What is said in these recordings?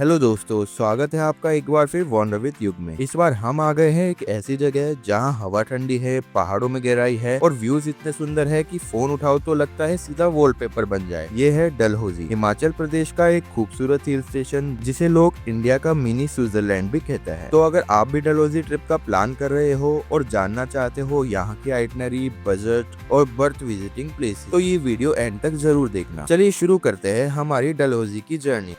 Hello दोस्तों, स्वागत है आपका एक बार फिर वॉन्डर विद युग में। इस बार हम आ गए हैं एक ऐसी जगह जहां हवा ठंडी है, पहाड़ों में गहराई है और व्यूज इतने सुंदर है कि फोन उठाओ तो लगता है सीधा वॉलपेपर बन जाए। ये है डलहौजी, हिमाचल प्रदेश का एक खूबसूरत हिल स्टेशन जिसे लोग इंडिया का मिनी स्विट्जरलैंड भी कहते हैं। तो अगर आप भी डलहौजी ट्रिप का प्लान कर रहे हो और जानना चाहते हो यहाँ की आइटनरी, बजट और बर्थ विजिटिंग प्लेस, तो ये वीडियो एंड तक जरूर देखना। चलिए शुरू करते हैं हमारी डलहौजी की जर्नी।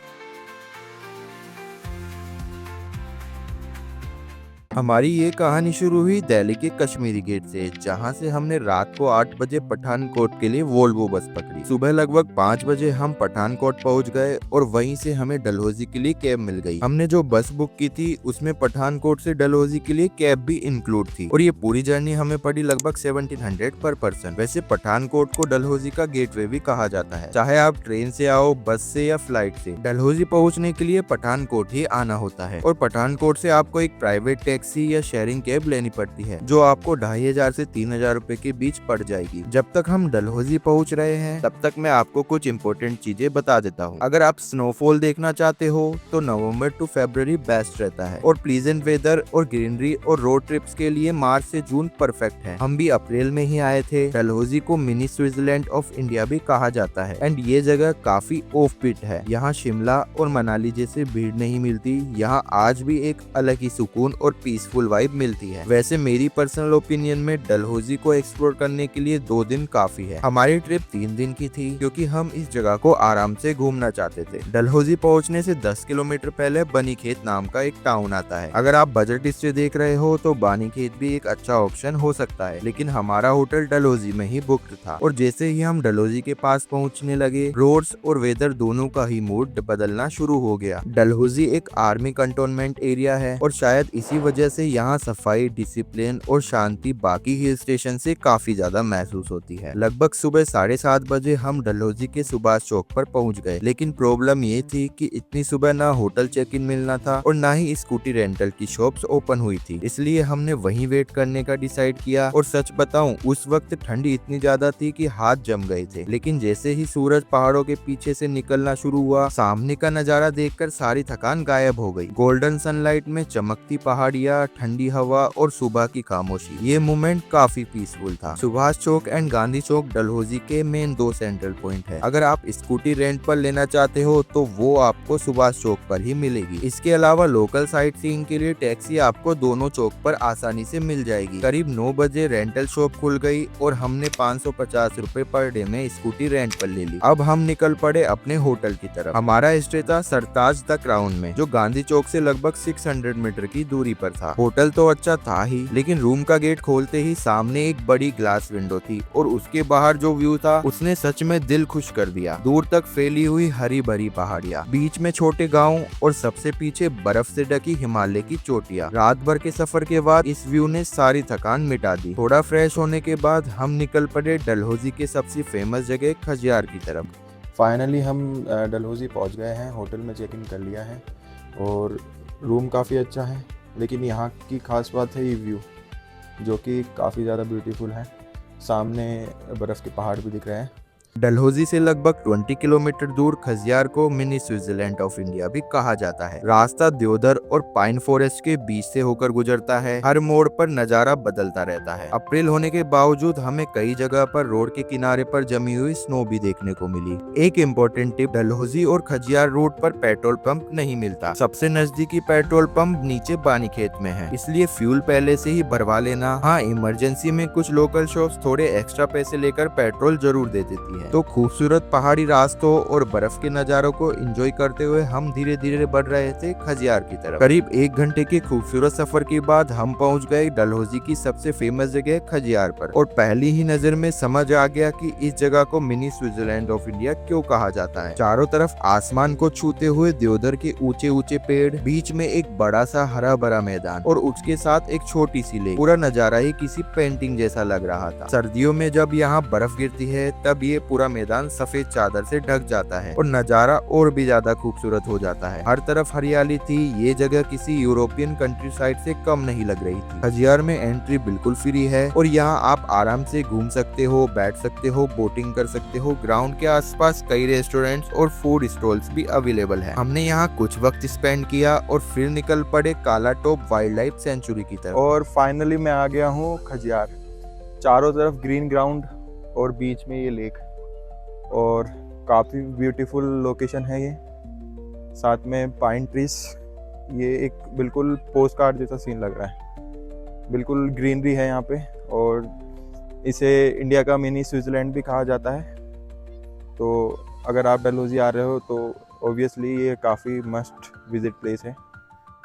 हमारी ये कहानी शुरू हुई दिल्ली के कश्मीरी गेट से, जहाँ से हमने रात को 8 बजे पठानकोट के लिए वोल्वो बस पकड़ी। सुबह लगभग 5 बजे हम पठानकोट पहुँच गए और वहीं से हमें डलहौजी के लिए कैब मिल गई। हमने जो बस बुक की थी उसमें पठानकोट से डलहौजी के लिए कैब भी इंक्लूड थी और ये पूरी जर्नी हमें पड़ी लगभग 1700 पर पर्सन। वैसे पठानकोट को डलहौजी का गेटवे भी कहा जाता है। चाहे आप ट्रेन से आओ, बस से या फ्लाइट से, डलहौजी पहुँचने के लिए पठानकोट ही आना होता है। और पठानकोट से आपको एक प्राइवेट टैक्सी या शेयरिंग कैब लेनी पड़ती है जो आपको 2500 से 3000 रुपए के बीच पड़ जाएगी। जब तक हम डलहौजी पहुंच रहे हैं तब तक मैं आपको कुछ इंपॉर्टेंट चीजें बता देता हूं। अगर आप स्नोफॉल देखना चाहते हो तो नवंबर टू फरवरी बेस्ट रहता है और प्लीजेंट वेदर और ग्रीनरी और रोड ट्रिप्स के लिए मार्च से जून परफेक्ट है। हम भी अप्रैल में ही आए थे। डलहौजी को मिनी स्विट्जरलैंड ऑफ इंडिया भी कहा जाता है एंड ये जगह काफी ऑफ बीट है। यहाँ शिमला और मनाली जैसे भीड़ नहीं मिलती। यहाँ आज भी एक अलग ही सुकून और पीसफुल वाइब मिलती है। वैसे मेरी पर्सनल ओपिनियन में डलहौजी को एक्सप्लोर करने के लिए 2 दिन काफी है। हमारी ट्रिप 3 दिन की थी क्योंकि हम इस जगह को आराम से घूमना चाहते थे। डलहौजी पहुंचने से 10 किलोमीटर पहले बनीखेत नाम का एक टाउन आता है। अगर आप बजट इससे देख रहे हो तो बानीखेत भी एक अच्छा ऑप्शन हो सकता है, लेकिन हमारा होटल डलहौजी में ही बुक्ड था और जैसे ही हम डलहौजी के पास पहुंचने लगे, रोड्स और वेदर दोनों का ही मूड बदलना शुरू हो गया। डलहौजी एक आर्मी कंटोनमेंट एरिया है और शायद इसी वजह से यहाँ सफाई, डिसिप्लिन और शांति बाकी हिल स्टेशन से काफी ज्यादा महसूस होती है। लगभग सुबह 7:30 बजे हम डलहौजी के सुभाष चौक पर पहुँच गए, लेकिन प्रॉब्लम ये थी कि इतनी सुबह ना होटल चेक इन मिलना था और ना ही स्कूटी रेंटल की शॉप्स ओपन हुई थी। इसलिए हमने वहीं वेट करने का डिसाइड किया और सच बताऊं उस वक्त ठंडी इतनी ज्यादा थी कि हाथ जम गए थे। लेकिन जैसे ही सूरज पहाड़ों के पीछे से निकलना शुरू हुआ, सामने का नजारा देखकर सारी थकान गायब हो गई। गोल्डन सनलाइट में चमकती पहाड़ियाँ, ठंडी हवा और सुबह की खामोशी, ये मोमेंट काफी पीसफुल था। सुभाष चौक एंड गांधी चौक डलहौजी के मेन 2 सेंट्रल पॉइंट है। अगर आप स्कूटी रेंट पर लेना चाहते हो तो वो आपको सुभाष चौक पर ही मिलेगी। इसके अलावा लोकल साइट सीइंग के लिए टैक्सी आपको दोनों चौक पर आसानी से मिल जाएगी। करीब 9 बजे रेंटल शॉप खुल गई और हमने 550 रुपए पर डे में स्कूटी रेंट पर ले ली। अब हम निकल पड़े अपने होटल की तरफ। हमारा स्टे था सरताज द क्राउन में, जो गांधी चौक से लगभग 600 मीटर की दूरी पर था। होटल तो अच्छा था ही, लेकिन रूम का गेट खोलते ही सामने एक बड़ी ग्लास विंडो थी और उसके बाहर जो व्यू था उसने सच में दिल खुश कर दिया। दूर तक फैली हुई हरी भरी पहाड़ियाँ, बीच में छोटे गांव और सबसे पीछे बर्फ से ढकी हिमालय की चोटियाँ। रात भर के सफर के बाद इस व्यू ने सारी थकान मिटा दी। थोड़ा फ्रेश होने के बाद हम निकल पड़े डलहौजी के सबसे फेमस जगह खजियार की तरफ। फाइनली हम डलहौजी पहुंच गए हैं। होटल में चेक इन कर लिया है और रूम काफ़ी अच्छा है, लेकिन यहाँ की खास बात है ये व्यू, जो कि काफ़ी ज़्यादा ब्यूटीफुल है। सामने बर्फ़ के पहाड़ भी दिख रहे हैं। डलहौजी से लगभग 20 किलोमीटर दूर खजियार को मिनी स्विट्जरलैंड ऑफ इंडिया भी कहा जाता है। रास्ता देवदार और पाइन फॉरेस्ट के बीच से होकर गुजरता है। हर मोड़ पर नजारा बदलता रहता है। अप्रैल होने के बावजूद हमें कई जगह पर रोड के किनारे पर जमी हुई स्नो भी देखने को मिली। एक इम्पोर्टेंट टिप, डलहौजी और खजियार रूट पर पेट्रोल पंप नहीं मिलता। सबसे नजदीकी पेट्रोल पंप नीचे बानीखेत में है, इसलिए फ्यूल पहले से ही भरवा लेना। हाँ, इमरजेंसी में कुछ लोकल शॉप्स थोड़े एक्स्ट्रा पैसे लेकर पेट्रोल जरूर दे देती है। तो खूबसूरत पहाड़ी रास्तों और बर्फ के नजारों को एंजॉय करते हुए हम धीरे धीरे बढ़ रहे थे खजियार की तरफ। करीब 1 घंटे के खूबसूरत सफर के बाद हम पहुंच गए डलहौजी की सबसे फेमस जगह खजियार पर और पहली ही नजर में समझ आ गया कि इस जगह को मिनी स्विट्जरलैंड ऑफ इंडिया क्यों कहा जाता है। चारों तरफ आसमान को छूते हुए देवदार के ऊंचे ऊंचे पेड़, बीच में एक बड़ा सा हरा भरा मैदान और उसके साथ एक छोटी सी लेक। पूरा नजारा ही किसी पेंटिंग जैसा लग रहा था। सर्दियों में जब यहाँ बर्फ गिरती है तब ये पूरा मैदान सफेद चादर से ढक जाता है और नजारा और भी ज्यादा खूबसूरत हो जाता है। हर तरफ हरियाली थी। ये जगह किसी यूरोपियन कंट्री साइड से कम नहीं लग रही थी। खजियार में एंट्री बिल्कुल फ्री है और यहाँ आप आराम से घूम सकते हो, बैठ सकते हो, बोटिंग कर सकते हो। ग्राउंड के आसपास कई रेस्टोरेंट्स और फूड स्टॉल्स भी अवेलेबल है। हमने यहाँ कुछ वक्त स्पेंड किया और फिर निकल पड़े काला टोप वाइल्ड लाइफ सेंचुरी की तरफ। और फाइनली मैं आ गया हूँ खजियार। चारों तरफ ग्रीन ग्राउंड और बीच में ये लेक, और काफ़ी ब्यूटीफुल लोकेशन है ये। साथ में पाइन ट्रीज, ये एक बिल्कुल पोस्ट कार्ड जैसा सीन लग रहा है। बिल्कुल ग्रीनरी है यहाँ पे, और इसे इंडिया का मिनी स्विट्ज़रलैंड भी कहा जाता है। तो अगर आप डलहौजी आ रहे हो तो ऑब्वियसली ये काफ़ी मस्ट विजिट प्लेस है,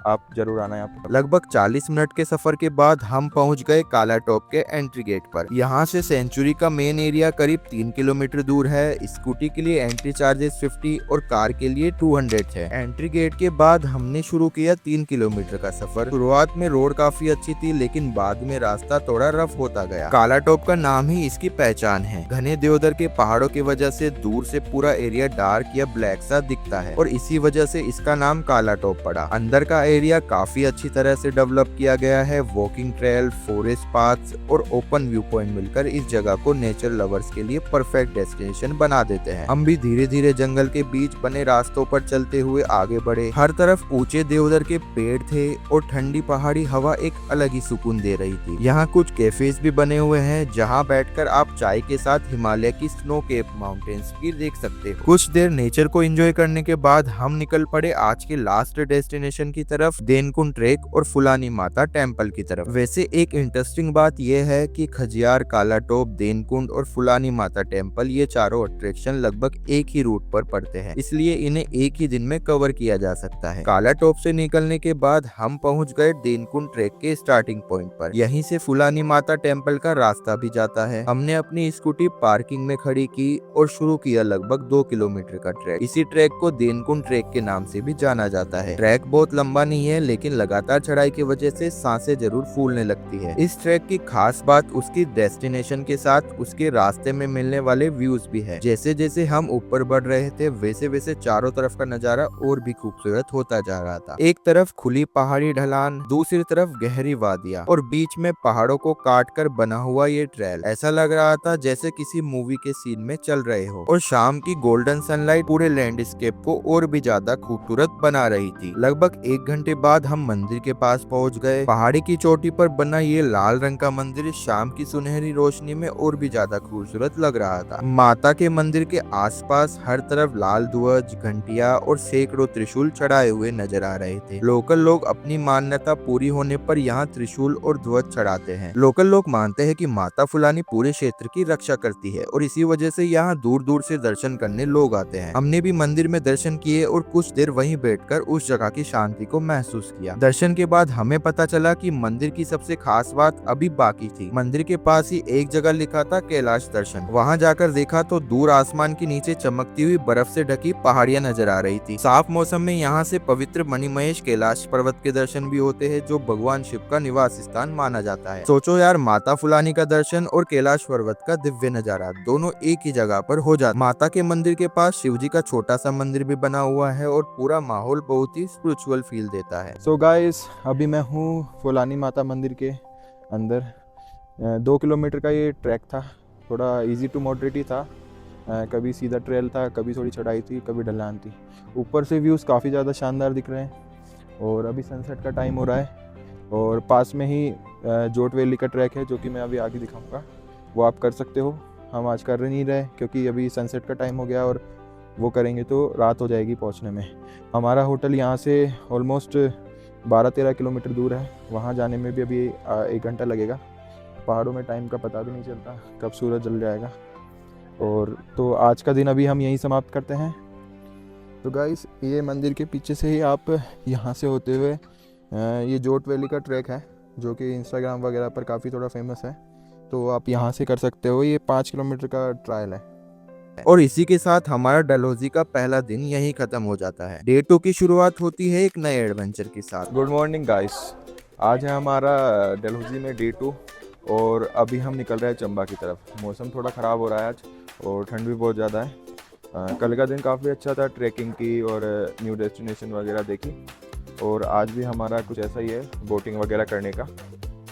आप जरूर आना यहाँ पे। लगभग 40 मिनट के सफर के बाद हम पहुंच गए काला टॉप के एंट्री गेट पर। यहाँ से सेंचुरी का मेन एरिया करीब 3 किलोमीटर दूर है। स्कूटी के लिए एंट्री चार्जेस 50 और कार के लिए 200 है। एंट्री गेट के बाद हमने शुरू किया 3 किलोमीटर का सफर। शुरुआत में रोड काफी अच्छी थी, लेकिन बाद में रास्ता थोड़ा रफ होता गया। काला टॉप का नाम ही इसकी पहचान है। घने देवदार के पहाड़ों की वजह से दूर से पूरा एरिया डार्क या ब्लैक सा दिखता है और इसी वजह से इसका नाम काला टॉप पड़ा। अंदर का एरिया काफी अच्छी तरह से डेवलप किया गया है। वॉकिंग ट्रेल, फॉरेस्ट पाथ्स और ओपन व्यू पॉइंट मिलकर इस जगह को नेचर लवर्स के लिए परफेक्ट डेस्टिनेशन बना देते हैं। हम भी धीरे धीरे जंगल के बीच बने रास्तों पर चलते हुए आगे बढ़े। हर तरफ ऊंचे देवदार के पेड़ थे और ठंडी पहाड़ी हवा एक अलग ही सुकून दे रही थी। यहाँ कुछ कैफेज भी बने हुए हैं जहाँ बैठकर आप चाय के साथ हिमालय की स्नो केप माउंटेन्स भी देख सकते हो। कुछ देर नेचर को एंजॉय करने के बाद हम निकल पड़े आज के लास्ट डेस्टिनेशन की तरफ, देनकुंड ट्रेक और फुलानी माता टेम्पल की तरफ। वैसे एक इंटरेस्टिंग बात यह है कि खजियार, काला टॉप, देनकुंड और फुलानी माता टेम्पल, ये चारों अट्रैक्शन लगभग एक ही रूट पर पड़ते हैं, इसलिए इन्हें एक ही दिन में कवर किया जा सकता है। काला टॉप से निकलने के बाद हम पहुंच गए देनकुंड ट्रेक के स्टार्टिंग पॉइंट पर। यहीं से फुलानी माता टेम्पल का रास्ता भी जाता है। हमने अपनी स्कूटी पार्किंग में खड़ी की और शुरू किया लगभग 2 किलोमीटर का ट्रैक। इसी ट्रैक को देनकुंड ट्रैक के नाम से भी जाना जाता है। ट्रैक बहुत लंबा नहीं है, लेकिन लगातार चढ़ाई की वजह से सांसें जरूर फूलने लगती है। इस ट्रैक की खास बात उसकी डेस्टिनेशन के साथ उसके रास्ते में मिलने वाले व्यूज भी है। जैसे जैसे हम ऊपर बढ़ रहे थे वैसे वैसे चारों तरफ का नजारा और भी खूबसूरत होता जा रहा था। एक तरफ खुली पहाड़ी ढलान, दूसरी तरफ गहरी वादियां और बीच में पहाड़ों को काट कर बना हुआ ये ट्रेल। ऐसा लग रहा था जैसे किसी मूवी के सीन में चल रहे हो। और शाम की गोल्डन सनलाइट पूरे लैंडस्केप को और भी ज्यादा खूबसूरत बना रही थी। लगभग 1 घंटे बाद हम मंदिर के पास पहुंच गए। पहाड़ी की चोटी पर बना ये लाल रंग का मंदिर शाम की सुनहरी रोशनी में और भी ज्यादा खूबसूरत लग रहा था। माता के मंदिर के आसपास हर तरफ लाल ध्वज, घंटियां और सैकड़ों त्रिशूल चढ़ाए हुए नजर आ रहे थे। लोकल लोग अपनी मान्यता पूरी होने पर यहाँ त्रिशूल और ध्वज चढ़ाते हैं। लोकल लोग मानते हैं कि माता फुलानी पूरे क्षेत्र की रक्षा करती है और इसी वजह से यहाँ दूर दूर से दर्शन करने लोग आते हैं। हमने भी मंदिर में दर्शन किए और कुछ देर वहीं बैठकर उस जगह की शांति को महसूस किया। दर्शन के बाद हमें पता चला कि मंदिर की सबसे खास बात अभी बाकी थी। मंदिर के पास ही एक जगह लिखा था कैलाश दर्शन। वहां जाकर देखा तो दूर आसमान के नीचे चमकती हुई बर्फ से ढकी पहाड़ियां नजर आ रही थी। साफ मौसम में यहाँ से पवित्र मणिमहेश कैलाश पर्वत के दर्शन भी होते हैं, जो भगवान शिव का निवास स्थान माना जाता है। सोचो यार, माता फुलानी का दर्शन और कैलाश पर्वत का दिव्य नजारा दोनों एक ही जगह पर हो जाता। माता के मंदिर के पास शिव जी का छोटा सा मंदिर भी बना हुआ है और पूरा माहौल बहुत ही स्पिरिचुअल फील देता है। सो गाइस, अभी मैं हूँ फुलानी माता मंदिर के अंदर। 2 किलोमीटर का ये ट्रैक था, थोड़ा इजी टू मॉडरेट ही था। कभी सीधा ट्रेल था, कभी थोड़ी चढ़ाई थी, कभी ढलान थी। ऊपर से व्यूज़ काफ़ी ज़्यादा शानदार दिख रहे हैं और अभी सनसेट का टाइम हो रहा है। और पास में ही जोट वैली का ट्रैक है, जो कि मैं अभी आगे दिखाऊंगा, वो आप कर सकते हो। हम आज कर नहीं रहे क्योंकि अभी सनसेट का टाइम हो गया और वो करेंगे तो रात हो जाएगी पहुंचने में। हमारा होटल यहाँ से ऑलमोस्ट 12-13 किलोमीटर दूर है। वहाँ जाने में भी अभी 1 घंटा लगेगा। पहाड़ों में टाइम का पता भी नहीं चलता कब सूरज जल जाएगा। और तो आज का दिन अभी हम यहीं समाप्त करते हैं। तो गाइस, ये मंदिर के पीछे से ही आप यहाँ से होते हुए ये जोट वैली का ट्रैक है, जो कि इंस्टाग्राम वगैरह पर काफ़ी थोड़ा फेमस है, तो आप यहाँ से कर सकते हो। ये 5 किलोमीटर का ट्रायल है। और इसी के साथ हमारा डलहौजी का पहला दिन यहीं खत्म हो जाता है। डे 2 की शुरुआत होती है एक नए एडवेंचर के साथ। गुड मॉर्निंग गाइस, आज है हमारा डलहौजी में डे 2 और अभी हम निकल रहे हैं चंबा की तरफ। मौसम थोड़ा ख़राब हो रहा है आज और ठंड भी बहुत ज़्यादा है। कल का दिन काफ़ी अच्छा था, ट्रैकिंग की और न्यू डेस्टिनेशन वगैरह देखी। और आज भी हमारा कुछ ऐसा ही है, बोटिंग वगैरह करने का।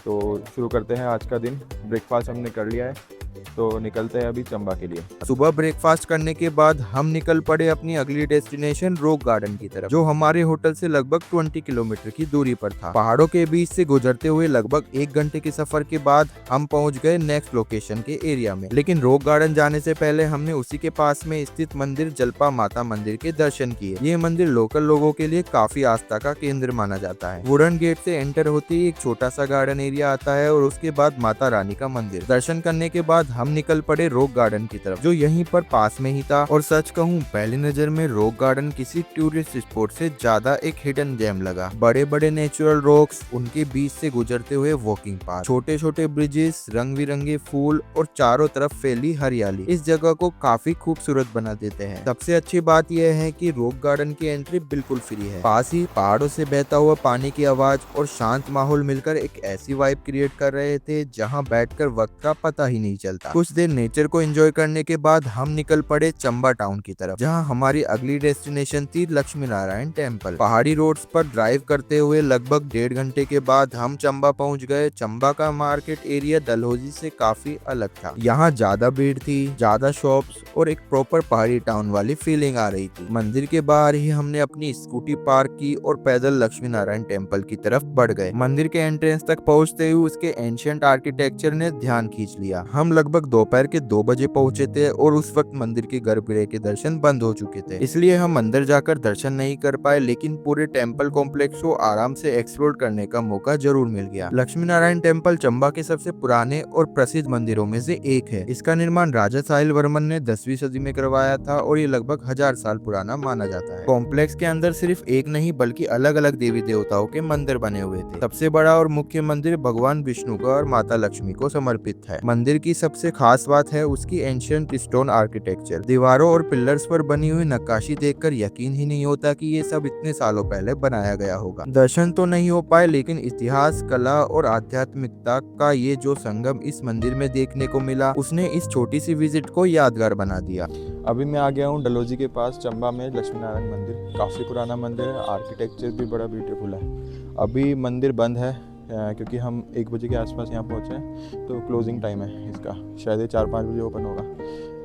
तो शुरू करते हैं आज का दिन। ब्रेकफास्ट हमने कर लिया है, तो निकलते हैं अभी चंबा के लिए। सुबह ब्रेकफास्ट करने के बाद हम निकल पड़े अपनी अगली डेस्टिनेशन रॉक गार्डन की तरफ, जो हमारे होटल से लगभग 20 किलोमीटर की दूरी पर था। पहाड़ों के बीच से गुजरते हुए लगभग 1 घंटे के सफर के बाद हम पहुंच गए नेक्स्ट लोकेशन के एरिया में। लेकिन रॉक गार्डन जाने से पहले हमने उसी के पास में स्थित मंदिर जलपा माता मंदिर के दर्शन किए। ये मंदिर लोकल लोगों के लिए काफी आस्था का केंद्र माना जाता है। वुडन गेट से एंटर होते ही एक छोटा सा गार्डन एरिया आता है और उसके बाद माता रानी का मंदिर। दर्शन करने के बाद हम निकल पड़े रॉक गार्डन की तरफ, जो यहीं पर पास में ही था। और सच कहूँ, पहली नजर में रॉक गार्डन किसी टूरिस्ट स्पॉट से ज्यादा एक हिडन जेम लगा। बड़े बड़े नेचुरल रॉक्स, उनके बीच से गुजरते हुए वॉकिंग पाथ, छोटे छोटे ब्रिजेस, रंग बिरंगे फूल और चारों तरफ फैली हरियाली इस जगह को काफी खूबसूरत बना देते हैं। सबसे अच्छी बात यह है कि रॉक गार्डन की एंट्री बिल्कुल फ्री है। पास ही पहाड़ों से बहता हुआ पानी की आवाज और शांत माहौल मिलकर एक ऐसी वाइब क्रिएट कर रहे थे जहाँ बैठकर वक्त का पता ही नहीं चलता। कुछ देर नेचर को एंजॉय करने के बाद हम निकल पड़े चंबा टाउन की तरफ, जहां हमारी अगली डेस्टिनेशन थी लक्ष्मी नारायण टेम्पल। पहाड़ी रोड्स पर ड्राइव करते हुए लगभग 1.5 घंटे के बाद हम चंबा पहुंच गए। चंबा का मार्केट एरिया डलहौजी से काफी अलग था। यहाँ ज्यादा भीड़ थी, ज्यादा शॉप्स और एक प्रॉपर पहाड़ी टाउन वाली फीलिंग आ रही थी। मंदिर के बाहर ही हमने अपनी स्कूटी पार्क की और पैदल लक्ष्मी नारायण टेम्पल की तरफ बढ़ गए। मंदिर के एंट्रेंस तक पहुंचते हुए उसके एंशिएंट आर्किटेक्चर ने ध्यान खींच लिया। हम लगभग दोपहर के 2 बजे पहुंचे थे और उस वक्त मंदिर के गर्भगृह के दर्शन बंद हो चुके थे, इसलिए हम अंदर जाकर दर्शन नहीं कर पाए। लेकिन पूरे टेम्पल कॉम्प्लेक्स को आराम से एक्सप्लोर करने का मौका जरूर मिल गया। लक्ष्मी नारायण टेम्पल चंबा के सबसे पुराने और प्रसिद्ध मंदिरों में से एक है। इसका निर्माण राजा साहिल वर्मन ने 10वीं सदी में करवाया था और ये लगभग 1000 साल पुराना माना जाता है। कॉम्प्लेक्स के अंदर सिर्फ एक नहीं बल्कि अलग अलग देवी देवताओं के मंदिर बने हुए थे। सबसे बड़ा और मुख्य मंदिर भगवान विष्णु का और माता लक्ष्मी को समर्पित है। मंदिर की सबसे खास बात है उसकी एंशिएंट स्टोन आर्किटेक्चर। दीवारों और पिलर्स पर बनी हुई नक्काशी देखकर यकीन ही नहीं होता कि ये सब इतने सालों पहले बनाया गया होगा। दर्शन तो नहीं हो पाए, लेकिन इतिहास, कला और आध्यात्मिकता का ये जो संगम इस मंदिर में देखने को मिला, उसने इस छोटी सी विजिट को यादगार बना दिया। अभी मैं आ गया हूँ डलहौजी के पास चंबा में लक्ष्मी नारायण मंदिर। काफ़ी पुराना मंदिर है, आर्किटेक्चर भी बड़ा ब्यूटीफुल है। अभी मंदिर बंद है क्योंकि हम 1 बजे के आसपास यहाँ पहुँचे हैं, तो क्लोजिंग टाइम है इसका। शायद ये 4-5 बजे ओपन होगा।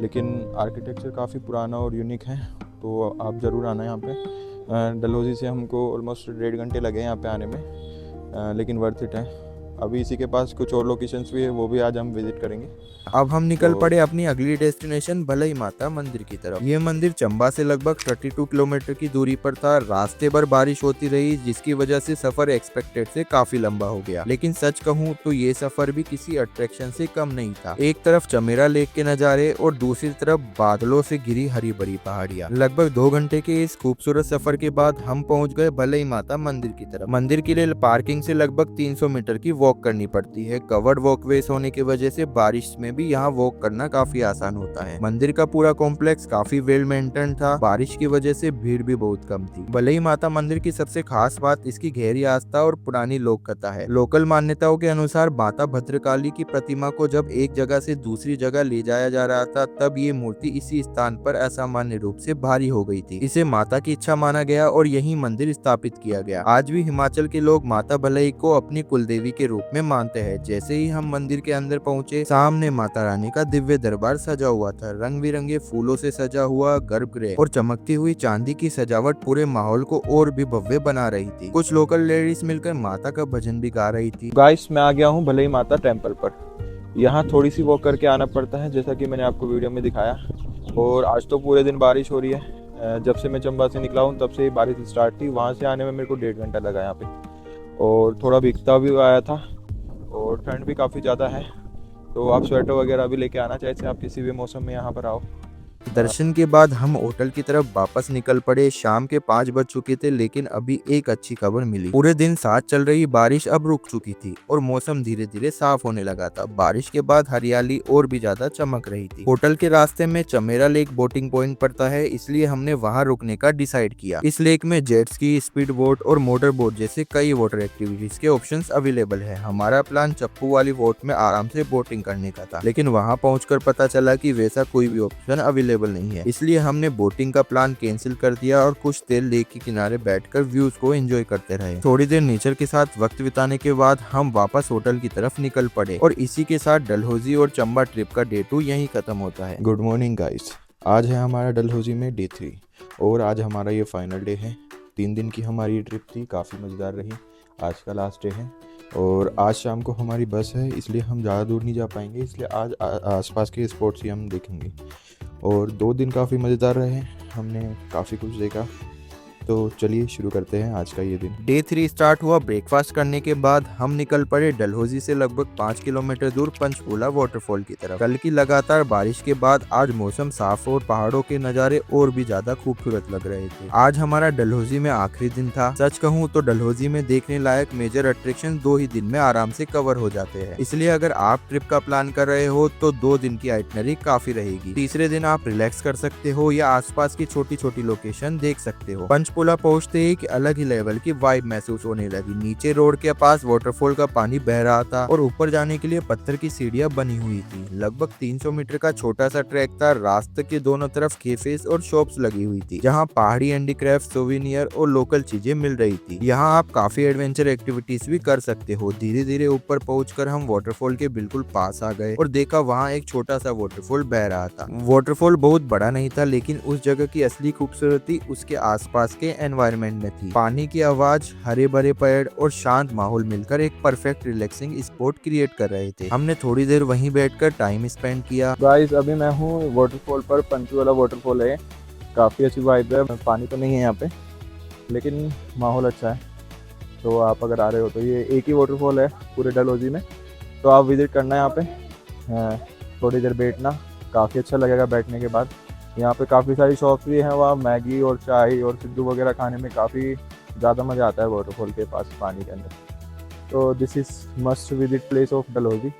लेकिन आर्किटेक्चर काफ़ी पुराना और यूनिक है, तो आप ज़रूर आना यहाँ पे। डलहौजी से हमको ऑलमोस्ट 1.5 घंटे लगे यहाँ पे आने में, लेकिन वर्थ इट है। अभी इसी के पास कुछ और लोकेशंस भी है, वो भी आज हम विजिट करेंगे। अब हम निकल पड़े अपनी अगली डेस्टिनेशन भलई माता मंदिर की तरफ। ये मंदिर चंबा से लगभग 32 किलोमीटर की दूरी पर था। रास्ते पर बारिश होती रही, जिसकी वजह से सफर एक्सपेक्टेड से काफी लंबा हो गया। लेकिन सच कहूँ तो ये सफर भी किसी अट्रैक्शन से कम नहीं था। एक तरफ चमेरा लेक के नजारे और दूसरी तरफ बादलों से घिरी हरी भरी पहाड़ियाँ। लगभग 2 घंटे के इस खूबसूरत सफर के बाद हम पहुँच गए भलई माता मंदिर की तरफ। मंदिर के लिए पार्किंग से लगभग 300 मीटर की वॉक करनी पड़ती है। कवर्ड वॉकवेज होने की वजह से बारिश में भी यहाँ वॉक करना काफी आसान होता है। मंदिर का पूरा कॉम्प्लेक्स काफी वेल मेंटेन था। बारिश की वजह से भीड़ भी बहुत कम थी। भलई माता मंदिर की सबसे खास बात इसकी गहरी आस्था और पुरानी लोक कथा है। लोकल मान्यताओं के अनुसार माता भद्रकाली की प्रतिमा को जब एक जगह से दूसरी जगह ले जाया जा रहा था, तब ये मूर्ति इसी स्थान पर असामान्य रूप से भारी हो गई थी। इसे माता की इच्छा माना गया और यही मंदिर स्थापित किया गया। आज भी हिमाचल के लोग माता भलई को अपनी कुलदेवी के रूप में मानते हैं। जैसे ही हम मंदिर के अंदर पहुंचे, सामने माता रानी का दिव्य दरबार सजा हुआ था। रंग बिरंगे फूलों से सजा हुआ गर्भगृह और चमकती हुई चांदी की सजावट पूरे माहौल को और भी भव्य बना रही थी। कुछ लोकल लेडीज मिलकर माता का भजन भी गा रही थी। गाइस, मैं आ गया हूँ भलई माता टेम्पल पर। यहाँ थोड़ी सी वॉक करके आना पड़ता है, जैसा कि मैंने आपको वीडियो में दिखाया। और आज तो पूरे दिन बारिश हो रही है। जब से मैं चंबा से निकला हूँ तब से ही बारिश स्टार्ट थी। वहाँ से आने में मेरे को 1.5 घंटा लगा यहाँ पे, और थोड़ा भीगता भी आया था और ठंड भी काफ़ी ज़्यादा है। तो आप स्वेटर वगैरह भी लेके आना, चाहे आप किसी भी मौसम में यहाँ पर आओ। दर्शन के बाद हम होटल की तरफ वापस निकल पड़े। शाम के 5 बज चुके थे, लेकिन अभी एक अच्छी खबर मिली। पूरे दिन साथ चल रही बारिश अब रुक चुकी थी और मौसम धीरे धीरे साफ होने लगा था। बारिश के बाद हरियाली और भी ज्यादा चमक रही थी। होटल के रास्ते में चमेरा लेक बोटिंग पॉइंट पड़ता है, इसलिए हमने वहाँ रुकने का डिसाइड किया। इस लेक में जेट स्की, स्पीड बोट और मोटर बोट जैसे कई वाटर एक्टिविटीज के ऑप्शंस अवेलेबल है। हमारा प्लान चप्पू वाली बोट में आराम से बोटिंग करने का था, लेकिन वहाँ पहुंचकर पता चला कि वैसा कोई भी ऑप्शन अवेलेबल नहीं है, इसलिए हमने बोटिंग का प्लान कैंसिल कर दिया और कुछ देर लेक के किनारे बैठकर व्यूज को एंजॉय करते रहे। थोड़ी देर नेचर के साथ वक्त बिताने के बाद हम वापस होटल की तरफ निकल पड़े और इसी के साथ डलहौजी और चंबा ट्रिप का डे 2 यहीं खत्म होता है। गुड मॉर्निंग गाइस, आज है हमारा डलहौजी में डे 3 और आज हमारा ये फाइनल डे है। 3 दिन की हमारी ये ट्रिप थी, काफ़ी मज़ेदार रही। आज का लास्ट डे है और आज शाम को हमारी बस है, इसलिए हम ज़्यादा दूर नहीं जा पाएंगे, इसलिए आज आसपास के स्पॉट्स ही हम देखेंगे। और 2 दिन काफ़ी मज़ेदार रहे, हमने काफ़ी कुछ देखा। तो चलिए शुरू करते हैं आज का ये दिन। डे 3 स्टार्ट हुआ। ब्रेकफास्ट करने के बाद हम निकल पड़े डलहौजी से लगभग 5 किलोमीटर दूर पंचकूला वाटरफॉल की तरफ। कल की लगातार बारिश के बाद आज मौसम साफ और पहाड़ों के नज़ारे और भी ज्यादा खूबसूरत लग रहे थे। आज हमारा डलहौजी में आखिरी दिन था। सच कहूँ तो डलहौजी में देखने लायक मेजर अट्रैक्शन 2 ही दिन में आराम से कवर हो जाते हैं, इसलिए अगर आप ट्रिप का प्लान कर रहे हो तो 2 दिन की आइटनरी काफी रहेगी। तीसरे दिन आप रिलैक्स कर सकते हो या आसपास की छोटी छोटी लोकेशन देख सकते हो। पंचकूला पहुंचते ही अलग ही लेवल की वाइब महसूस होने लगी। नीचे रोड के पास वाटरफॉल का पानी बह रहा था और ऊपर जाने के लिए पत्थर की सीढ़ियां बनी हुई थी। लगभग 300 मीटर का छोटा सा ट्रैक था। रास्ते के दोनों तरफ कैफेस और शॉप्स लगी हुई थी, जहां पहाड़ी हैंडीक्राफ्ट, सोवेनियर और लोकल चीजें मिल रही थी। यहाँ आप काफी एडवेंचर एक्टिविटीज भी कर सकते हो। धीरे धीरे ऊपर पहुंचकर हम वाटरफॉल के बिल्कुल पास आ गए और देखा वहाँ एक छोटा सा वाटरफॉल बह रहा था। वाटरफॉल बहुत बड़ा नहीं था, लेकिन उस जगह की असली खूबसूरती उसके आसपास के एनवायरनमेंट में थी। पानी की आवाज, हरे भरे पेड़ और शांत माहौल मिलकर एक परफेक्ट रिलैक्सिंग स्पॉट क्रिएट कर रहे थे। हमने थोड़ी देर वहीं बैठकर टाइम स्पेंड किया। गाइस, अभी मैं हूँ वाटरफॉल पर। पंचकूला वाटरफॉल है, काफ़ी अच्छी वाइब है। पानी तो नहीं है यहाँ पे, लेकिन माहौल अच्छा है। तो आप अगर आ रहे हो तो ये एक ही वाटरफॉल है पूरे डलहौजी में, तो आप विजिट करना है यहाँ पे। थोड़ी देर बैठना, काफ़ी अच्छा लगेगा बैठने के बाद। यहाँ पे काफ़ी सारी शॉप्स भी हैं, वहाँ मैगी और चाय और सिद्धू वगैरह खाने में काफ़ी ज़्यादा मज़ा आता है वाटरफॉल के पास पानी के अंदर। तो this is must visit place of Dalhousie.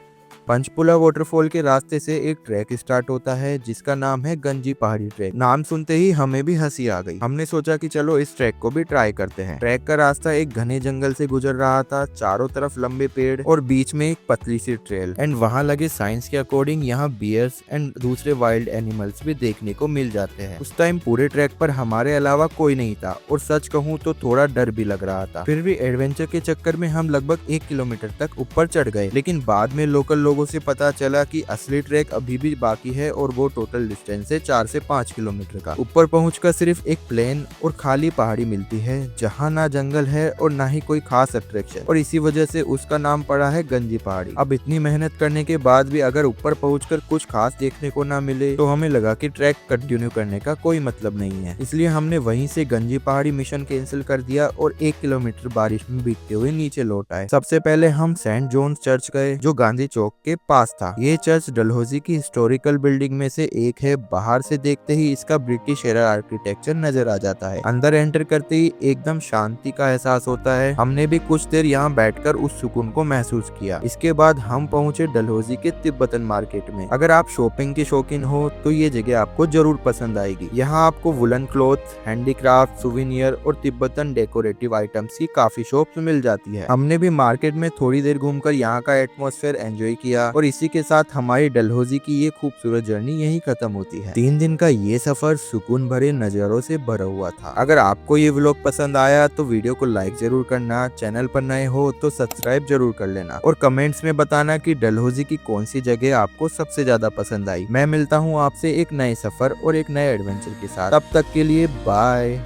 Panchkula waterfall के रास्ते से एक ट्रैक स्टार्ट होता है जिसका नाम है गंजी पहाड़ी ट्रैक। नाम सुनते ही हमें भी हंसी आ गई। हमने सोचा कि चलो इस ट्रैक को भी ट्राई करते हैं। ट्रैक का रास्ता एक घने जंगल से गुजर रहा था, चारों तरफ लंबे पेड़ और बीच में एक पतली सी ट्रेल। एंड वहाँ लगे साइंस के अकॉर्डिंग यहाँ बियर्स एंड दूसरे वाइल्ड एनिमल्स भी देखने को मिल जाते हैं। उस टाइम पूरे ट्रैक पर हमारे अलावा कोई नहीं था और सच कहूँ तो थोड़ा डर भी लग रहा था। फिर भी एडवेंचर के चक्कर में हम लगभग 1 किलोमीटर तक ऊपर चढ़ गए, लेकिन बाद में लोकल लोगों से पता चला कि असली ट्रैक अभी भी बाकी है और वो टोटल डिस्टेंस है 4 से 5 किलोमीटर का। ऊपर पहुंचकर सिर्फ एक प्लेन और खाली पहाड़ी मिलती है, जहां ना जंगल है और ना ही कोई खास अट्रैक्शन, और इसी वजह से उसका नाम पड़ा है गंजी पहाड़ी। अब इतनी मेहनत करने के बाद भी अगर ऊपर पहुंचकर कुछ खास देखने को ना मिले तो हमें लगा कि ट्रैक कंटिन्यू करने का कोई मतलब नहीं है, इसलिए हमने वहीं से गंजी पहाड़ी मिशन कैंसिल कर दिया और 1 किलोमीटर बारिश में भीगते हुए नीचे लौट आए। सबसे पहले हम सेंट जॉन्स चर्च गए, जो गांधी चौक के पास था। ये चर्च डलहौजी की हिस्टोरिकल बिल्डिंग में से एक है। बाहर से देखते ही इसका ब्रिटिश एरा आर्किटेक्चर नजर आ जाता है। अंदर एंटर करते ही एकदम शांति का एहसास होता है। हमने भी कुछ देर यहाँ बैठकर उस सुकून को महसूस किया। इसके बाद हम पहुंचे डलहौजी के तिब्बतन मार्केट में। अगर आप शॉपिंग के शौकीन हो तो ये जगह आपको जरूर पसंद आएगी। यहाँ आपको वुलन क्लॉथ, हैंडीक्राफ्ट, सुवेनियर और तिब्बतन डेकोरेटिव आइटम्स की काफी शॉप्स मिल जाती है। हमने भी मार्केट में थोड़ी देर घूमकर यहाँ का एटमॉस्फेयर एंजॉय किया और इसी के साथ हमारी डलहौजी की ये खूबसूरत जर्नी यहीं खत्म होती है। 3 दिन का ये सफर सुकून भरे नजारों से भरा हुआ था। अगर आपको ये व्लॉग पसंद आया तो वीडियो को लाइक जरूर करना, चैनल पर नए हो तो सब्सक्राइब जरूर कर लेना और कमेंट्स में बताना कि डलहौजी की कौन सी जगह आपको सबसे ज्यादा पसंद आई। मैं मिलता हूँ आपसे एक नए सफर और एक नए एडवेंचर के साथ। तब तक के लिए बाय।